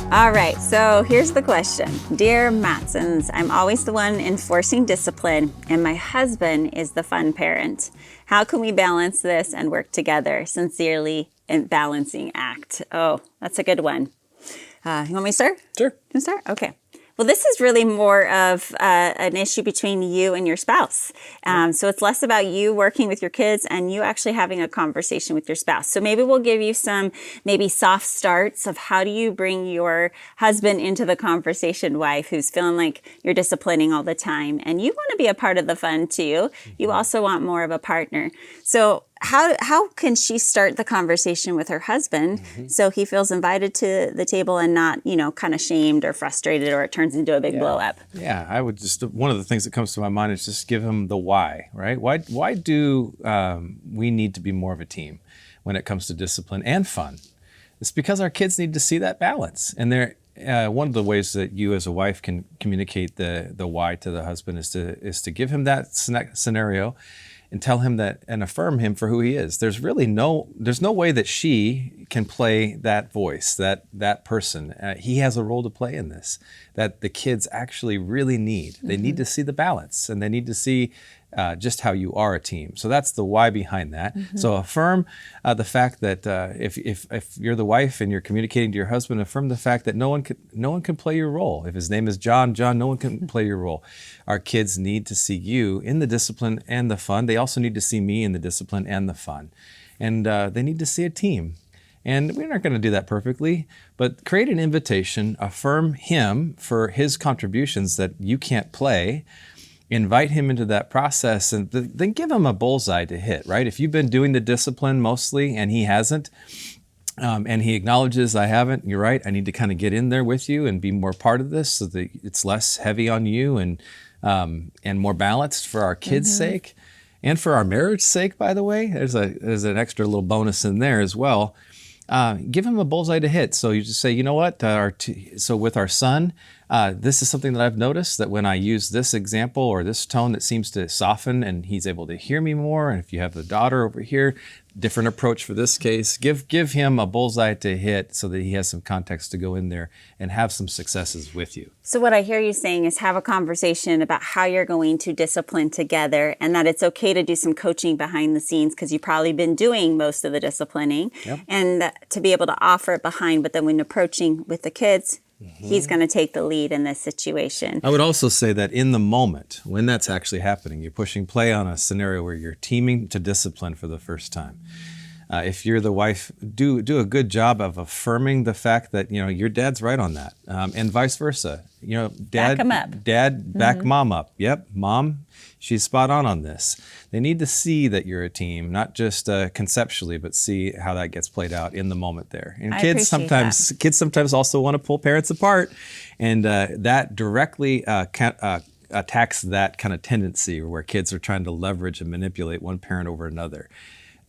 All right, so here's the question. Dear Matsons, I'm always the one enforcing discipline, and my husband is the fun parent. How can we balance this and work together? Sincerely, in balancing act. Oh, that's a good one. You want me to start? Sure. Can I start? Okay. Well, this is really more of an issue between you and your spouse. So it's less about you working with your kids and you actually having a conversation with your spouse. So maybe we'll give you some maybe soft starts of how do you bring your husband into the conversation, wife, who's feeling like you're disciplining all the time. And you want to be a part of the fun too. You also want more of a partner. So how can she start the conversation with her husband so he feels invited to the table and not, kind of shamed or frustrated or it turns into a big blow up? Yeah, I would just, one of the things that comes to my mind is just give him the why, right? Why do we need to be more of a team when it comes to discipline and fun? It's because our kids need to see that balance. And one of the ways that you as a wife can communicate the why to the husband is to give him that scenario and tell him that and affirm him for who he is. There's no way that she can play that voice, that person. He has a role to play in this that the kids actually really need. They need to see the balance and they need to see just how you are a team. So that's the why behind that. So affirm the fact that if you're the wife and you're communicating to your husband, affirm the fact that no one can play your role. If his name is John, no one can play your role. Our kids need to see you in the discipline and the fun. They also need to see me in the discipline and the fun. And they need to see a team. And we're not going to do that perfectly, but create an invitation, affirm him for his contributions that you can't play, invite him into that process, and then give him a bullseye to hit, right? If you've been doing the discipline mostly and he hasn't, and he acknowledges I haven't, you're right, I need to kind of get in there with you and be more part of this so that it's less heavy on you and more balanced for our kids' sake and for our marriage sake, by the way. There's an extra little bonus in there as well. Give him a bullseye to hit. So you just say, you know what, so with our son, this is something that I've noticed that when I use this example or this tone that seems to soften and he's able to hear me more. And if you have the daughter over here, different approach for this case, give him a bullseye to hit so that he has some context to go in there and have some successes with you. So what I hear you saying is have a conversation about how you're going to discipline together and that it's okay to do some coaching behind the scenes because you've probably been doing most of the disciplining and to be able to offer it behind, but then when approaching with the kids, he's going to take the lead in this situation. I would also say that in the moment, when that's actually happening, you're pushing play on a scenario where you're teaming to discipline for the first time. If you're the wife, do a good job of affirming the fact that, your dad's right on that, and vice versa. Back him up. Dad, back mom up. Yep, mom, she's spot on this. They need to see that you're a team, not just conceptually, but see how that gets played out in the moment there. And kids sometimes also want to pull parents apart, and that directly attacks that kind of tendency where kids are trying to leverage and manipulate one parent over another.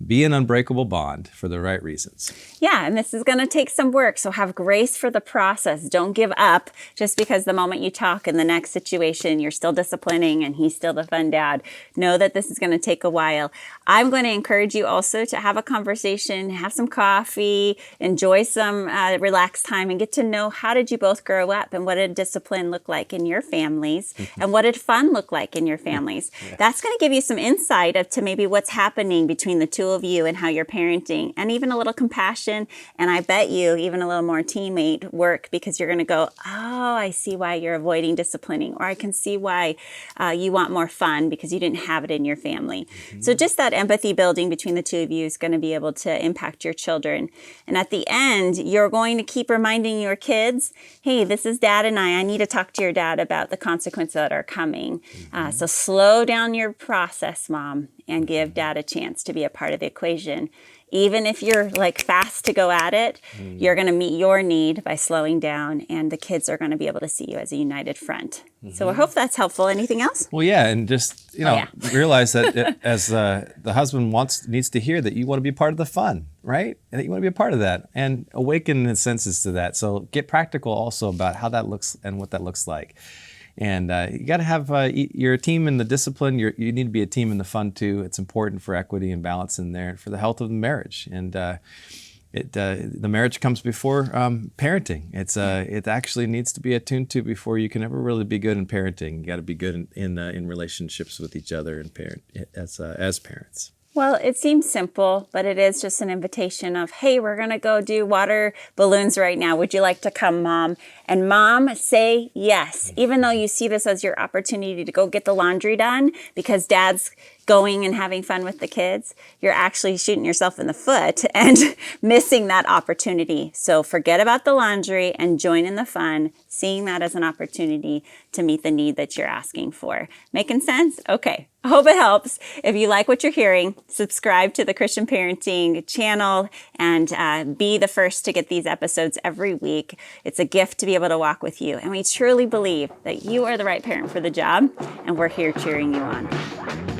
Be an unbreakable bond for the right reasons. Yeah, and this is going to take some work, so have grace for the process. Don't give up just because the moment you talk in the next situation, you're still disciplining and he's still the fun dad. Know that this is going to take a while. I'm going to encourage you also to have a conversation, have some coffee, enjoy some relaxed time, and get to know how did you both grow up and what did discipline look like in your families and what did fun look like in your families. That's going to give you some insight as to maybe what's happening between the two of you and how you're parenting, and even a little compassion, and I bet you even a little more teammate work, because you're going to go, oh, I see why you're avoiding disciplining, or I can see why you want more fun because you didn't have it in your family. So just that empathy building between the two of you is going to be able to impact your children. And at the end, you're going to keep reminding your kids, hey, this is dad and I need to talk to your dad about the consequences that are coming. So slow down your process, mom, and give dad a chance to be a part of the equation. Even if you're like fast to go at it, you're going to meet your need by slowing down, and the kids are going to be able to see you as a united front. So I hope that's helpful. Anything else? Well, yeah, and just realize that as the husband needs to hear that you want to be part of the fun, right? And that you want to be a part of that, and awaken his senses to that. So get practical also about how that looks and what that looks like. And you got to have you're a team in the discipline. You need to be a team in the fun too. It's important for equity and balance in there, for the health of the marriage. And the marriage comes before parenting. It actually needs to be attuned to before you can ever really be good in parenting. You got to be good in relationships with each other and parent as parents. Well, it seems simple, but it is just an invitation of, hey, we're going to go do water balloons right now. Would you like to come, Mom? And Mom, say yes, even though you see this as your opportunity to go get the laundry done because Dad's going and having fun with the kids. You're actually shooting yourself in the foot and missing that opportunity. So forget about the laundry and join in the fun, seeing that as an opportunity to meet the need that you're asking for. Making sense? Okay. I hope it helps. If you like what you're hearing, subscribe to the Christian Parenting channel and be the first to get these episodes every week. It's a gift to be able to walk with you. And we truly believe that you are the right parent for the job, and we're here cheering you on.